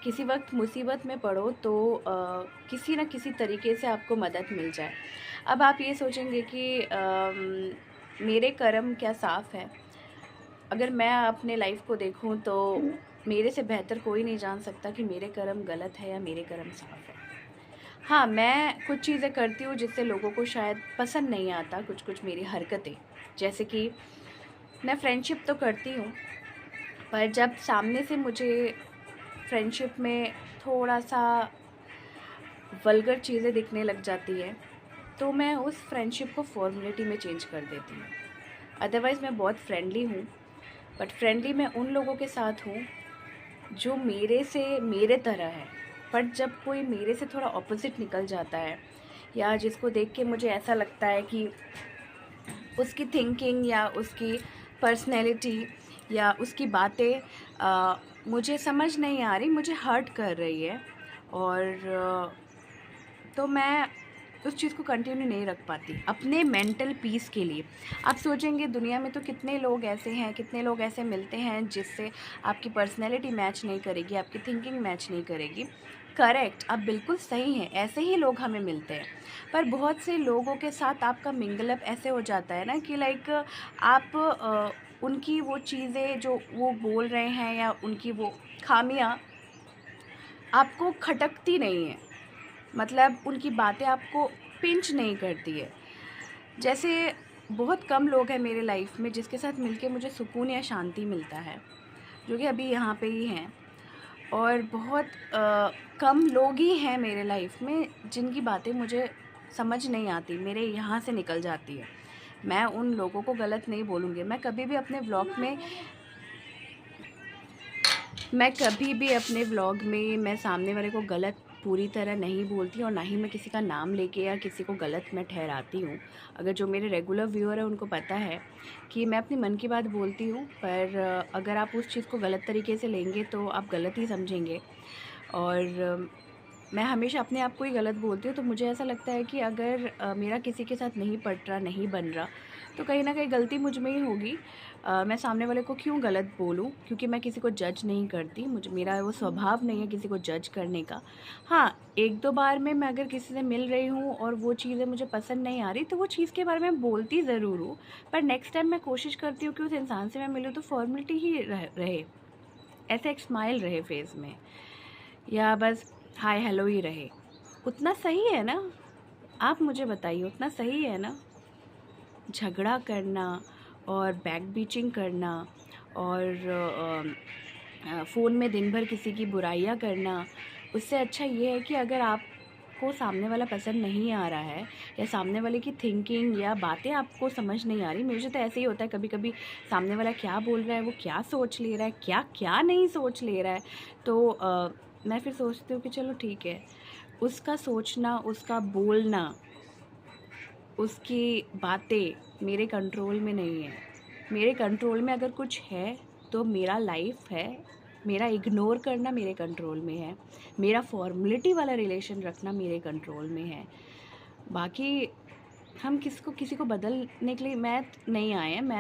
किसी वक्त मुसीबत में पड़ो तो किसी न किसी तरीके से आपको मदद मिल जाए। अब आप ये सोचेंगे कि मेरे कर्म क्या साफ़ है। अगर मैं अपने लाइफ को देखूं तो मेरे से बेहतर कोई नहीं जान सकता कि मेरे कर्म गलत है या मेरे कर्म साफ है। हाँ, मैं कुछ चीज़ें करती हूँ जिससे लोगों को शायद पसंद नहीं आता, कुछ कुछ मेरी हरकतें, जैसे कि मैं फ्रेंडशिप तो करती हूँ, पर जब सामने से मुझे फ्रेंडशिप में थोड़ा सा वल्गर चीज़ें दिखने लग जाती है तो मैं उस फ्रेंडशिप को फॉर्मेलिटी में चेंज कर देती हूँ। अदरवाइज़ मैं बहुत फ्रेंडली हूँ, बट फ्रेंडली मैं उन लोगों के साथ हूँ जो मेरे से मेरे तरह है। बट जब कोई मेरे से थोड़ा ऑपोजिट निकल जाता है या जिसको देख के मुझे ऐसा लगता है कि उसकी थिंकिंग या उसकी पर्सनैलिटी या उसकी बातें मुझे समझ नहीं आ रही, मुझे हर्ट कर रही है, और तो मैं उस चीज़ को कंटिन्यू नहीं रख पाती अपने मेंटल पीस के लिए। आप सोचेंगे दुनिया में तो कितने लोग ऐसे हैं, कितने लोग ऐसे मिलते हैं जिससे आपकी पर्सनैलिटी मैच नहीं करेगी, आपकी थिंकिंग मैच नहीं करेगी। करेक्ट, आप बिल्कुल सही हैं, ऐसे ही लोग हमें मिलते हैं। पर बहुत से लोगों के साथ आपका मिंगल अप ऐसे हो जाता है ना कि लाइक आप उनकी वो चीज़ें जो वो बोल रहे हैं या उनकी वो खामियां आपको खटकती नहीं है, मतलब उनकी बातें आपको पिंच नहीं करती है। जैसे बहुत कम लोग हैं मेरे लाइफ में जिसके साथ मिलके मुझे सुकून या शांति मिलता है, जो कि अभी यहाँ पे ही हैं, और बहुत कम लोग ही हैं मेरे लाइफ में जिनकी बातें मुझे समझ नहीं आती, मेरे यहाँ से निकल जाती है। मैं उन लोगों को गलत नहीं बोलूँगी, मैं कभी भी अपने व्लॉग में मैं सामने वाले को गलत पूरी तरह नहीं बोलती, और ना ही मैं किसी का नाम लेके या किसी को गलत मैं ठहराती हूँ। अगर जो मेरे रेगुलर व्यूअर है उनको पता है कि मैं अपनी मन की बात बोलती हूँ, पर अगर आप उस चीज़ को गलत तरीके से लेंगे तो आप गलत ही समझेंगे। और मैं हमेशा अपने आप को ही गलत बोलती हूँ, तो मुझे ऐसा लगता है कि अगर मेरा किसी के साथ नहीं पट रहा, नहीं बन रहा, तो कहीं ना कहीं गलती मुझ में ही होगी। मैं सामने वाले को क्यों गलत बोलूँ, क्योंकि मैं किसी को जज नहीं करती, मुझे मेरा वो स्वभाव नहीं है किसी को जज करने का। हाँ, एक दो बार में मैं अगर किसी से मिल रही हूँ और वो चीज़ें मुझे पसंद नहीं आ रही तो वो चीज़ के बारे में बोलती ज़रूर हूँ, पर नेक्स्ट टाइम मैं कोशिश करती हूँ कि उस इंसान से मैं मिलूँ तो फॉर्मेलिटी ही रहे, ऐसे एक स्माइल रहे फेस में, या बस हाय हेलो ही रहे। उतना सही है ना? आप मुझे बताइए, उतना सही है ना? झगड़ा करना और बैक बीचिंग करना और फ़ोन में दिन भर किसी की बुराइयां करना, उससे अच्छा ये है कि अगर आपको सामने वाला पसंद नहीं आ रहा है या सामने वाले की थिंकिंग या बातें आपको समझ नहीं आ रही, मुझे तो ऐसे ही होता है कभी कभी, सामने वाला क्या बोल रहा है, वो क्या सोच ले रहा है, क्या क्या नहीं सोच ले रहा है, तो मैं फिर सोचती हूँ कि चलो ठीक है, उसका सोचना, उसका बोलना, उसकी बातें मेरे कंट्रोल में नहीं है। मेरे कंट्रोल में अगर कुछ है तो मेरा लाइफ है, मेरा इग्नोर करना मेरे कंट्रोल में है, मेरा फॉर्मेलिटी वाला रिलेशन रखना मेरे कंट्रोल में है। बाकी हम किसी को बदलने के लिए मैं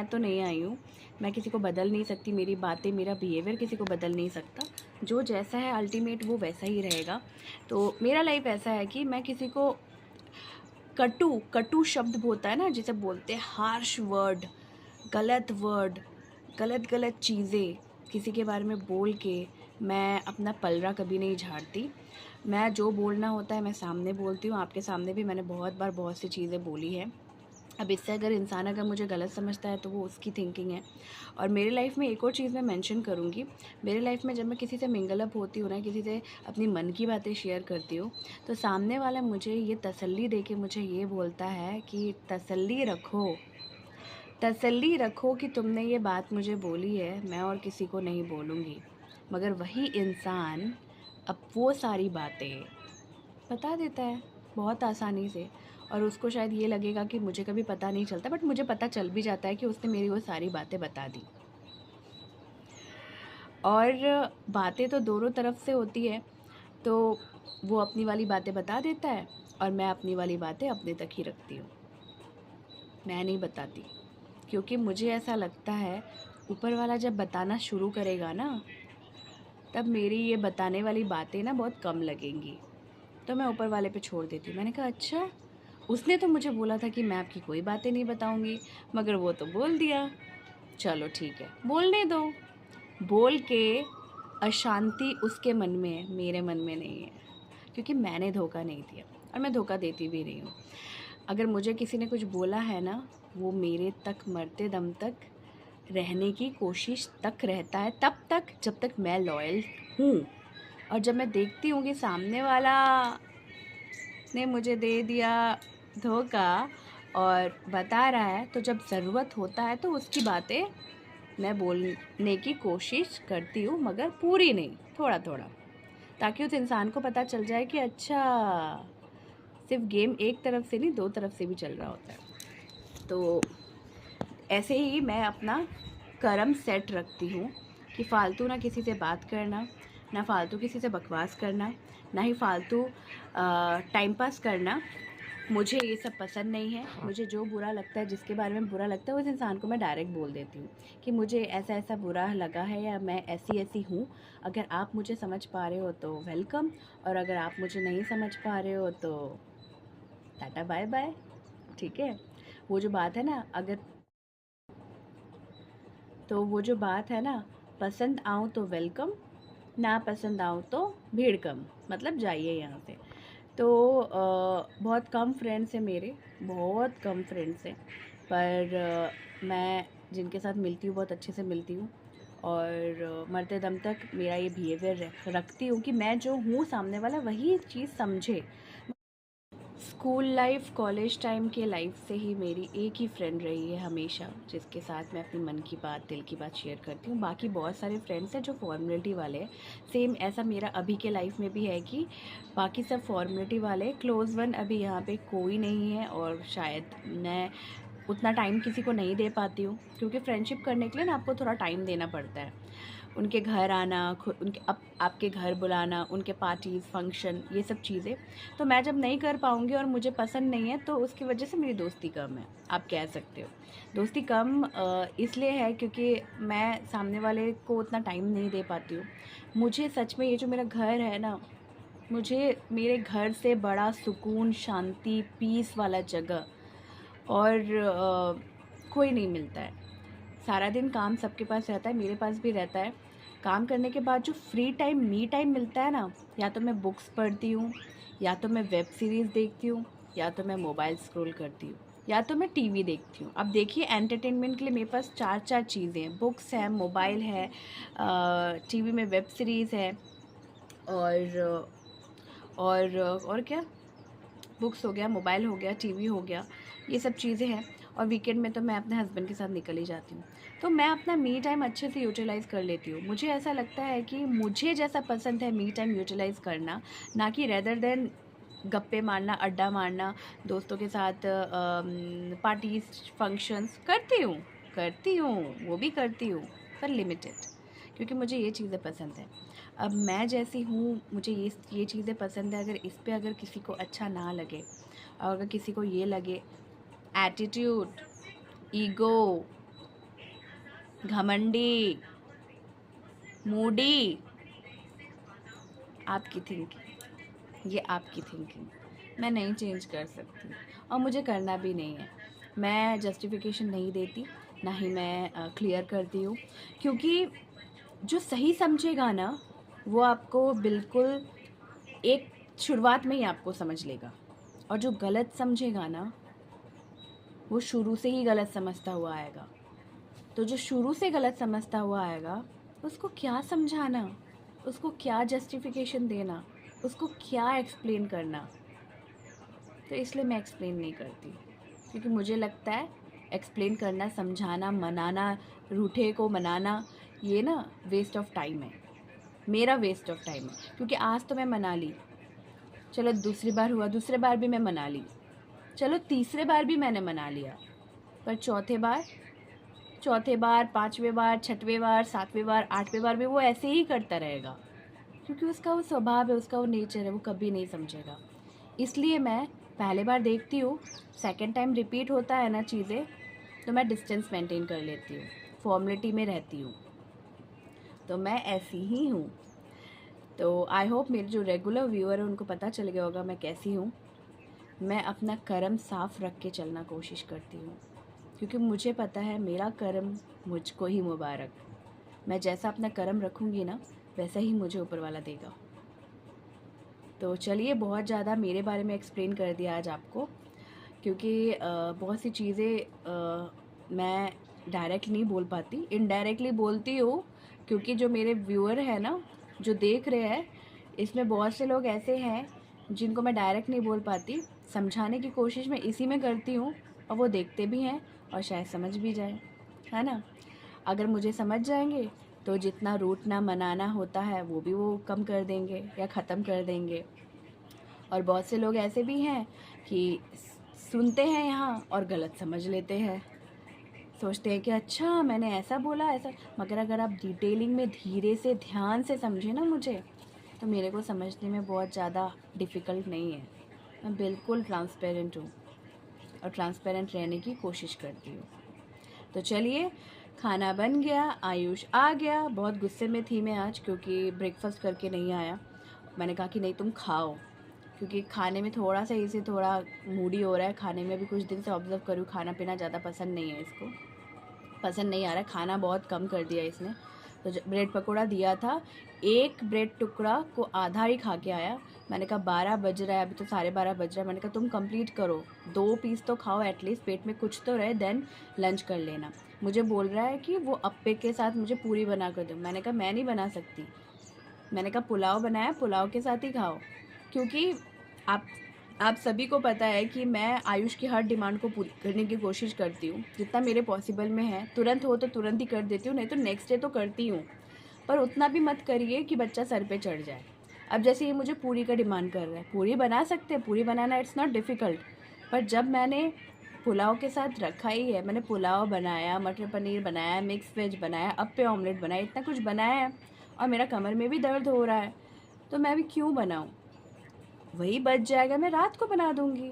तो नहीं आई हूँ, मैं किसी को बदल नहीं सकती, मेरी बातें, मेरा बिहेवियर किसी को बदल नहीं सकता। जो जैसा है अल्टीमेट वो वैसा ही रहेगा। तो मेरा लाइफ ऐसा है कि मैं किसी को कटु शब्द होता है ना, जिसे बोलते हैं हार्श वर्ड, गलत गलत चीज़ें किसी के बारे में बोल के मैं अपना पलड़ा कभी नहीं झाड़ती। मैं जो बोलना होता है मैं सामने बोलती हूँ, आपके सामने भी मैंने बहुत बार बहुत सी चीज़ें बोली है। अब इससे अगर इंसान अगर मुझे गलत समझता है तो वो उसकी थिंकिंग है। और मेरी लाइफ में एक और चीज़ मैं मेंशन करूँगी, मेरे लाइफ में जब मैं किसी से मिंगल अप होती हूँ ना, किसी से अपनी मन की बातें शेयर करती हूँ, तो सामने वाला मुझे ये तसल्ली दे के मुझे ये बोलता है कि तसल्ली रखो कि तुमने ये बात मुझे बोली है, मैं और किसी को नहीं बोलूँगी। मगर वही इंसान अब वो सारी बातें बता देता है बहुत आसानी से, और उसको शायद ये लगेगा कि मुझे कभी पता नहीं चलता, बट मुझे पता चल भी जाता है कि उसने मेरी वो सारी बातें बता दी। और बातें तो दोनों तरफ से होती है, तो वो अपनी वाली बातें बता देता है और मैं अपनी वाली बातें अपने तक ही रखती हूँ, मैं नहीं बताती, क्योंकि मुझे ऐसा लगता है ऊपर वाला जब बताना शुरू करेगा ना, तब मेरी ये बताने वाली बातें ना बहुत कम लगेंगी, तो मैं ऊपर वाले पे छोड़ देती हूँ। मैंने कहा अच्छा, उसने तो मुझे बोला था कि मैं आपकी कोई बातें नहीं बताऊँगी, मगर वो तो बोल दिया। चलो ठीक है, बोलने दो। बोल के अशांति उसके मन में है, मेरे मन में नहीं है, क्योंकि मैंने धोखा नहीं दिया और मैं धोखा देती भी नहीं हूँ। अगर मुझे किसी ने कुछ बोला है ना, वो मेरे तक मरते दम तक रहने की कोशिश तक रहता है, तब तक जब तक मैं लॉयल हूँ। और जब मैं देखती हूँ कि सामने वाला ने मुझे दे दिया धोखा और बता रहा है, तो जब ज़रूरत होता है तो उसकी बातें मैं बोलने की कोशिश करती हूँ, मगर पूरी नहीं, थोड़ा थोड़ा, ताकि उस इंसान को पता चल जाए कि अच्छा, सिर्फ गेम एक तरफ से नहीं, दो तरफ से भी चल रहा होता है। तो ऐसे ही मैं अपना कर्म सेट रखती हूँ कि फ़ालतू ना किसी से बात करना, ना फ़ालतू किसी से बकवास करना, ना ही फ़ालतू टाइम पास करना। मुझे ये सब पसंद नहीं है। मुझे जो बुरा लगता है, जिसके बारे में बुरा लगता है, उस इंसान को मैं डायरेक्ट बोल देती हूँ कि मुझे ऐसा ऐसा बुरा लगा है, या मैं ऐसी ऐसी हूँ। अगर आप मुझे समझ पा रहे हो तो वेलकम, और अगर आप मुझे नहीं समझ पा रहे हो तो टाटा बाय बाय। ठीक है। वो जो बात है ना, वो जो बात है ना, पसंद आऊँ तो वेलकम, ना पसंद आऊँ तो भीड़ कम, मतलब जाइए यहाँ से। तो बहुत कम फ्रेंड्स हैं मेरे, बहुत कम फ्रेंड्स हैं, पर मैं जिनके साथ मिलती हूँ बहुत अच्छे से मिलती हूँ, और मरते दम तक मेरा ये बिहेवियर रखती हूँ कि मैं जो हूँ, सामने वाला वही चीज़ समझे। स्कूल लाइफ, कॉलेज टाइम के लाइफ से ही मेरी एक ही फ्रेंड रही है हमेशा, जिसके साथ मैं अपनी मन की बात, दिल की बात शेयर करती हूँ। बाकी बहुत सारे फ्रेंड्स हैं जो फॉर्मेलिटी वाले हैं। सेम ऐसा मेरा अभी के लाइफ में भी है कि बाकी सब फॉर्मेलिटी वाले, क्लोज़ वन अभी यहाँ पे कोई नहीं है, और शायद मैं उतना टाइम किसी को नहीं दे पाती हूँ, क्योंकि फ्रेंडशिप करने के लिए ना आपको थोड़ा टाइम देना पड़ता है। उनके घर आना, खुद उनके आपके घर बुलाना, उनके पार्टीज़, फंक्शन, ये सब चीज़ें तो मैं जब नहीं कर पाऊँगी और मुझे पसंद नहीं है, तो उसकी वजह से मेरी दोस्ती कम है, आप कह सकते हो। दोस्ती कम इसलिए है क्योंकि मैं सामने वाले को उतना टाइम नहीं दे पाती हूँ। मुझे सच में ये जो मेरा घर है ना, मुझे मेरे घर से बड़ा सुकून, शांति, पीस वाला जगह और कोई नहीं मिलता है। सारा दिन काम सबके पास रहता है, मेरे पास भी रहता है। काम करने के बाद जो फ्री टाइम, मी टाइम मिलता है ना, या तो मैं बुक्स पढ़ती हूँ, या तो मैं वेब सीरीज़ देखती हूँ, या तो मैं मोबाइल स्क्रॉल करती हूँ, या तो मैं टीवी देखती हूँ। अब देखिए, एंटरटेनमेंट के लिए मेरे पास चार चार चीज़ें हैं। बुक्स है, मोबाइल है, टीवी में वेब सीरीज़ है, और और क्या, बुक्स हो गया, मोबाइल हो गया, टीवी हो गया, ये सब चीज़ें हैं। और वीकेंड में तो मैं अपने हस्बैंड के साथ निकल ही जाती हूँ। तो मैं अपना मी टाइम अच्छे से यूटिलाइज़ कर लेती हूँ। मुझे ऐसा लगता है कि मुझे जैसा पसंद है मी टाइम यूटिलाइज़ करना, ना कि रेदर देन गप्पे मारना, अड्डा मारना, दोस्तों के साथ पार्टीज़, फंक्शंस करती हूँ, वो भी करती हूँ, पर लिमिटेड, क्योंकि मुझे ये चीज़ें पसंद है। अब मैं जैसी हूँ, मुझे ये चीज़ें पसंद है। अगर इस पे अगर किसी को अच्छा ना लगे, और अगर किसी को ये लगे एटीट्यूड, ईगो, घमंडी, मूडी, आपकी थिंकिंग, ये आपकी थिंकिंग, मैं नहीं चेंज कर सकती, और मुझे करना भी नहीं है। मैं जस्टिफिकेशन नहीं देती, ना ही मैं क्लियर करती हूँ, क्योंकि जो सही समझेगा ना, वो आपको बिल्कुल एक शुरुआत में ही आपको समझ लेगा, और जो गलत समझेगा ना, वो शुरू से ही गलत समझता हुआ आएगा। तो जो शुरू से गलत समझता हुआ आएगा, उसको क्या समझाना, उसको क्या जस्टिफिकेशन देना, उसको क्या एक्सप्लेन करना। तो इसलिए मैं एक्सप्लेन नहीं करती, क्योंकि मुझे लगता है एक्सप्लेन करना, समझाना, मनाना, रूठे को मनाना, ये ना वेस्ट ऑफ टाइम है, मेरा वेस्ट ऑफ टाइम है। क्योंकि आज तो मैं मना ली, चलो दूसरी बार हुआ, दूसरे बार भी मैं मना ली, चलो तीसरे बार भी मैंने मना लिया, पर चौथे बार, पाँचवें बार, छठवें बार, सातवें बार, आठवें बार भी वो ऐसे ही करता रहेगा, क्योंकि उसका वो स्वभाव है, उसका वो नेचर है, वो कभी नहीं समझेगा। इसलिए मैं पहले बार देखती हूँ, सेकंड टाइम रिपीट होता है ना चीज़ें, तो मैं डिस्टेंस मेंटेन कर लेती हूँ, फॉर्मेलिटी में रहती हूँ। तो मैं ऐसी ही हूँ। तो आई होप मेरे जो रेगुलर व्यूअर है उनको पता चल गया होगा मैं कैसी हूँ। मैं अपना कर्म साफ रख के चलना कोशिश करती हूँ। क्योंकि मुझे पता है मेरा कर्म मुझको ही मुबारक। मैं जैसा अपना कर्म रखूँगी ना, वैसा ही मुझे ऊपर वाला देगा। तो चलिए, बहुत ज़्यादा मेरे बारे में एक्सप्लेन कर दिया आज आपको, क्योंकि बहुत सी चीज़ें मैं डायरेक्ट नहीं बोल पाती, इनडायरेक्टली बोलती हूँ, क्योंकि जो मेरे व्यूअर हैं ना, जो देख रहे हैं, इसमें बहुत से लोग ऐसे हैं जिनको मैं डायरेक्ट नहीं बोल पाती। समझाने की कोशिश मैं इसी में करती हूँ, और वो देखते भी हैं और शायद समझ भी जाएं, है ना। अगर मुझे समझ जाएंगे तो जितना रूठना मनाना होता है वो भी वो कम कर देंगे या ख़त्म कर देंगे। और बहुत से लोग ऐसे भी हैं कि सुनते हैं यहाँ और गलत समझ लेते हैं, सोचते हैं कि अच्छा मैंने ऐसा बोला ऐसा। मगर अगर आप डिटेलिंग में धीरे से ध्यान से समझे ना मुझे, तो मेरे को समझने में बहुत ज़्यादा डिफ़िकल्ट नहीं है। मैं बिल्कुल ट्रांसपेरेंट हूँ और ट्रांसपेरेंट रहने की कोशिश करती हूँ। तो चलिए, खाना बन गया, आयुष आ गया। बहुत गुस्से में थी मैं आज, क्योंकि ब्रेकफास्ट करके नहीं आया। मैंने कहा कि नहीं तुम खाओ, क्योंकि खाने में थोड़ा सा इसे थोड़ा मूडी हो रहा है। खाने में भी कुछ दिन से ऑब्ज़र्व करूँ, खाना पीना ज़्यादा पसंद नहीं है इसको, पसंद नहीं आ रहा, खाना बहुत कम कर दिया इसने। तो ब्रेड पकौड़ा दिया था, एक ब्रेड टुकड़ा को आधा ही खा के आया। मैंने कहा 12 बज रहा है, अभी तो 12:30 बज रहा है। मैंने कहा तुम कंप्लीट करो, 2 पीस तो खाओ एटलीस्ट, पेट में कुछ तो रहे, देन लंच कर लेना। मुझे बोल रहा है कि वो अप्पे के साथ मुझे पूरी बना कर दो। मैंने कहा मैं नहीं बना सकती। मैंने कहा पुलाव बनाया, पुलाव के साथ ही खाओ, क्योंकि आप सभी को पता है कि मैं आयुष की हर डिमांड को पूरी करने की कोशिश करती हूँ, जितना मेरे पॉसिबल में है। तुरंत हो तो तुरंत ही कर देती हूँ, नहीं तो नेक्स्ट डे तो करती हूँ, पर उतना भी मत करिए कि बच्चा सर पे चढ़ जाए। अब जैसे ये मुझे पूरी का डिमांड कर रहा है, पूरी बना सकते हैं, पूरी बनाना इट्स नॉट डिफ़िकल्ट, पर जब मैंने पुलाव के साथ रखा ही है, मैंने पुलाव बनाया, मटर पनीर बनाया, मिक्स वेज बनाया, अप्पे ऑमलेट बनाया, इतना कुछ बनाया है, और मेरा कमर में भी दर्द हो रहा है, तो मैं अभी क्यों बनाऊँ? वही बच जाएगा, मैं रात को बना दूँगी।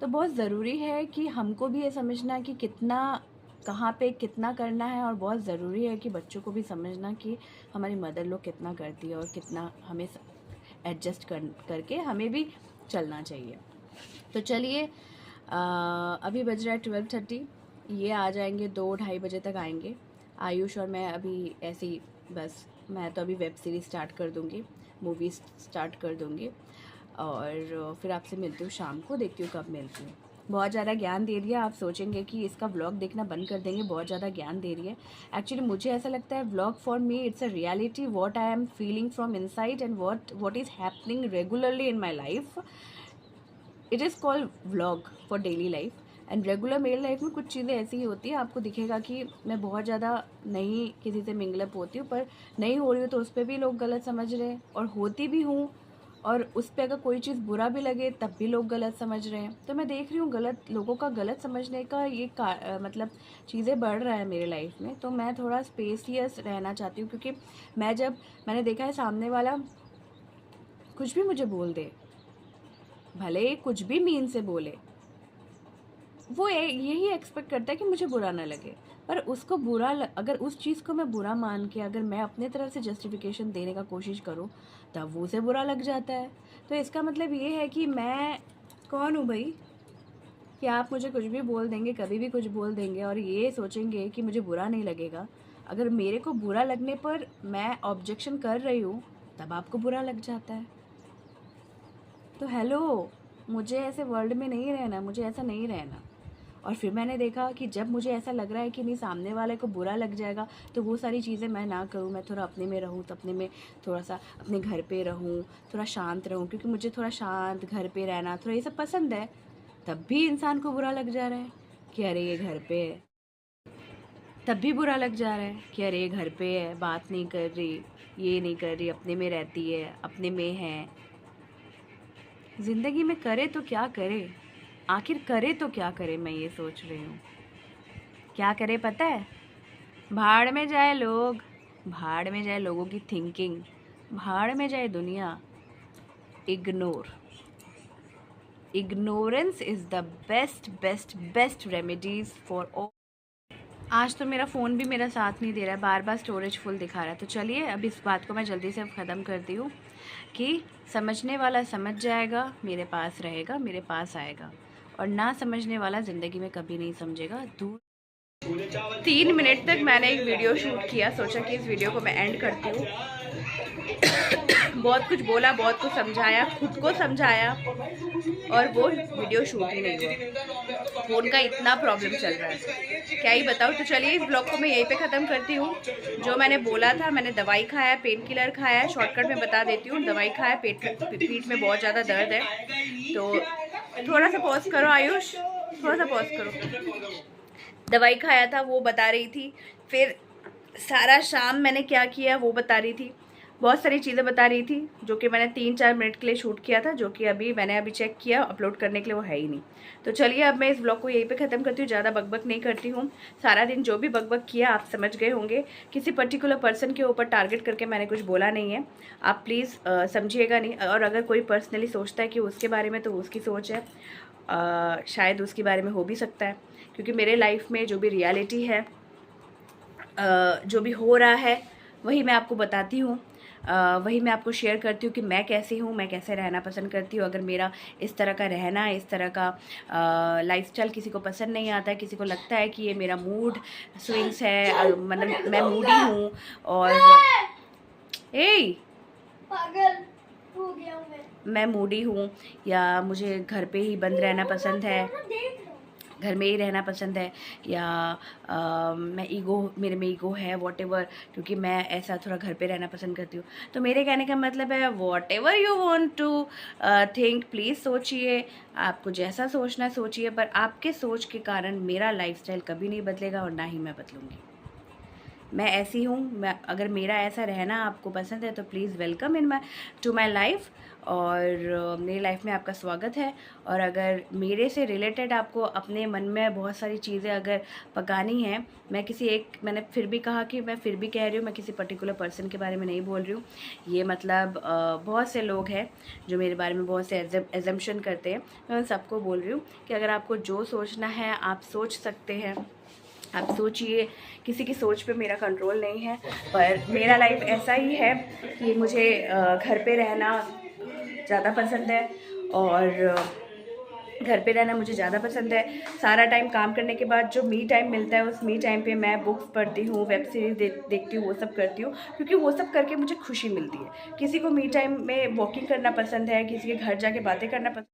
तो बहुत ज़रूरी है कि हमको भी ये समझना कि कितना कहाँ पे कितना करना है, और बहुत ज़रूरी है कि बच्चों को भी समझना कि हमारी मदर लोग कितना करती है और कितना हमें एडजस्ट करके हमें भी चलना चाहिए। तो चलिए, अभी बज रहा है 12:30, ये आ जाएंगे 2-2:30 बजे तक आएंगे। आयुष और मैं अभी ऐसे ही बस, मैं तो अभी वेब सीरीज़ स्टार्ट कर दूँगी, मूवीज़ स्टार्ट कर दूँगी, और फिर आपसे मिलती हूँ शाम को, देखती हूँ कब मिलती हूँ। बहुत ज़्यादा ज्ञान दे रही है, आप सोचेंगे कि इसका व्लॉग देखना बंद कर देंगे, बहुत ज़्यादा ज्ञान दे रही है। एक्चुअली मुझे ऐसा लगता है vlog for me it's a reality, what I am feeling from inside and what is happening regularly in my life. It is called vlog for daily life. And regular मेरी लाइफ में कुछ चीज़ें ऐसी ही होती है, आपको दिखेगा कि मैं बहुत ज़्यादा नहीं किसी से मिंगलअप होती हूँ, पर नहीं हो रही हूँ तो उस पर भी लोग गलत समझ रहे हैं, और होती भी हूँ, और उस पर अगर कोई चीज़ बुरा भी लगे तब भी लोग गलत समझ रहे हैं। तो मैं देख रही हूँ गलत लोगों का गलत समझने का ये मतलब चीज़ें बढ़ रहा है मेरे लाइफ में। तो मैं थोड़ा स्पेसियस रहना चाहती हूँ, क्योंकि मैंने देखा है सामने वाला कुछ भी मुझे बोल दे, भले कुछ भी मीन से बोले, वो यही एक्सपेक्ट करता है कि मुझे बुरा ना लगे। पर उसको अगर उस चीज़ को मैं बुरा मान के अगर मैं अपने तरफ से जस्टिफिकेशन देने का कोशिश करूँ, तब वो उसे बुरा लग जाता है। तो इसका मतलब ये है कि मैं कौन हूँ भाई, कि आप मुझे कुछ भी बोल देंगे, कभी भी कुछ बोल देंगे, और ये सोचेंगे कि मुझे बुरा नहीं लगेगा। अगर मेरे को बुरा लगने पर मैं ऑब्जेक्शन कर रही हूँ, तब आपको बुरा लग जाता है। तो हेलो, मुझे ऐसे वर्ल्ड में नहीं रहना, मुझे ऐसा नहीं रहना। और फिर मैंने देखा कि जब मुझे ऐसा लग रहा है कि नहीं सामने वाले को बुरा लग जाएगा, तो वो सारी चीज़ें मैं ना करूँ, मैं थोड़ा अपने में रहूँ, तो अपने में थोड़ा सा अपने घर पे रहूँ, थोड़ा शांत रहूँ, क्योंकि मुझे थोड़ा शांत घर पे रहना, थोड़ा ये सब पसंद है। तब भी इंसान को बुरा लग जा रहा है कि अरे ये घर पे है, तब भी बुरा लग जा रहा है कि अरे ये घर पे है, बात नहीं कर रही, ये नहीं कर रही, अपने में रहती है, अपने में है। ज़िंदगी में करे तो क्या करे, आखिर करे तो क्या करे, मैं ये सोच रही हूँ। क्या करे पता है? भाड़ में जाए लोग, भाड़ में जाए लोगों की थिंकिंग, भाड़ में जाए दुनिया। Ignorance is the best best best remedies for all. आज तो मेरा फ़ोन भी मेरा साथ नहीं दे रहा है, बार बार स्टोरेज फुल दिखा रहा है। तो चलिए, अब इस बात को मैं जल्दी से ख़त्म करती हूँ कि समझने वाला समझ जाएगा, मेरे पास रहेगा, मेरे पास आएगा, और ना समझने वाला ज़िंदगी में कभी नहीं समझेगा। दूर 3 मिनट तक मैंने एक वीडियो शूट किया, सोचा कि इस वीडियो को मैं एंड करती हूँ। बहुत कुछ बोला, बहुत कुछ समझाया, खुद को समझाया, और वो वीडियो शूट ही नहीं हुआ। फ़ोन का इतना प्रॉब्लम चल रहा है, क्या ही बताऊँ। तो चलिए इस ब्लॉग को मैं यहीं पे ख़त्म करती हूँ। जो मैंने बोला था, मैंने दवाई खाया, पेन किलर खाया है, शॉर्टकट में बता देती हूँ। दवाई खाया, पीठ में बहुत ज़्यादा दर्द है। तो थोड़ा सा पॉज करो आयुष, थोड़ा सा पॉज करो। दवाई खाया था वो बता रही थी, फिर सारा शाम मैंने क्या किया वो बता रही थी, बहुत सारी चीज़ें बता रही थी, जो कि मैंने 3-4 मिनट के लिए शूट किया था, जो कि मैंने अभी चेक किया, अपलोड करने के लिए वो है ही नहीं। तो चलिए अब मैं इस ब्लॉग को यहीं पे ख़त्म करती हूँ, ज़्यादा बकबक नहीं करती हूँ। सारा दिन जो भी बकबक किया आप समझ गए होंगे, किसी पर्टिकुलर पर्सन के ऊपर टारगेट करके मैंने कुछ बोला नहीं है, आप प्लीज़ समझिएगा नहीं। और अगर कोई पर्सनली सोचता है कि उसके बारे में, तो उसकी सोच है, शायद उसके बारे में हो भी सकता है, क्योंकि मेरे लाइफ में जो भी रियलिटी है, जो भी हो रहा है, वही मैं आपको बताती हूँ, वही मैं आपको शेयर करती हूँ कि मैं कैसी हूँ, मैं कैसे रहना पसंद करती हूँ। अगर मेरा इस तरह का रहना, इस तरह का लाइफस्टाइल किसी को पसंद नहीं आता है, किसी को लगता है कि ये मेरा मूड स्विंग्स है, मतलब मैं मूडी हूँ, और पागल हो गया हूँ मैं मूडी हूँ, या मुझे घर पे ही बंद रहना पसंद है, घर में ही रहना पसंद है, या मैं मेरे में ईगो है, वॉटेवर, क्योंकि मैं ऐसा थोड़ा घर पे रहना पसंद करती हूँ। तो मेरे कहने का मतलब है, whatever you want to think, please सोचिए, आपको जैसा सोचना है सोचिए, पर आपके सोच के कारण मेरा लाइफस्टाइल कभी नहीं बदलेगा और ना ही मैं बदलूँगी। मैं ऐसी हूँ, मैं अगर मेरा ऐसा रहना आपको पसंद है तो please welcome in to my life, और मेरी लाइफ में आपका स्वागत है। और अगर मेरे से रिलेटेड आपको अपने मन में बहुत सारी चीज़ें अगर पकानी हैं, मैंने फिर भी कहा कि मैं फिर भी कह रही हूँ, मैं किसी पर्टिकुलर पर्सन के बारे में नहीं बोल रही हूँ। ये मतलब बहुत से लोग हैं जो मेरे बारे में बहुत से एजम्पशन करते हैं, मैं उन सबको बोल रही हूँ कि अगर आपको जो सोचना है आप सोच सकते हैं, आप सोचिए। किसी की सोच पे मेरा कंट्रोल नहीं है, पर मेरा लाइफ ऐसा ही है कि मुझे घर पे रहना ज़्यादा पसंद है, और घर पे रहना मुझे ज़्यादा पसंद है। सारा टाइम काम करने के बाद जो मी टाइम मिलता है, उस मी टाइम पे मैं बुक्स पढ़ती हूँ, वेब सीरीज़ देखती हूँ, वो सब करती हूँ, क्योंकि वो सब करके मुझे खुशी मिलती है। किसी को मी टाइम में वॉकिंग करना पसंद है, किसी के घर जाके बातें करना पसंद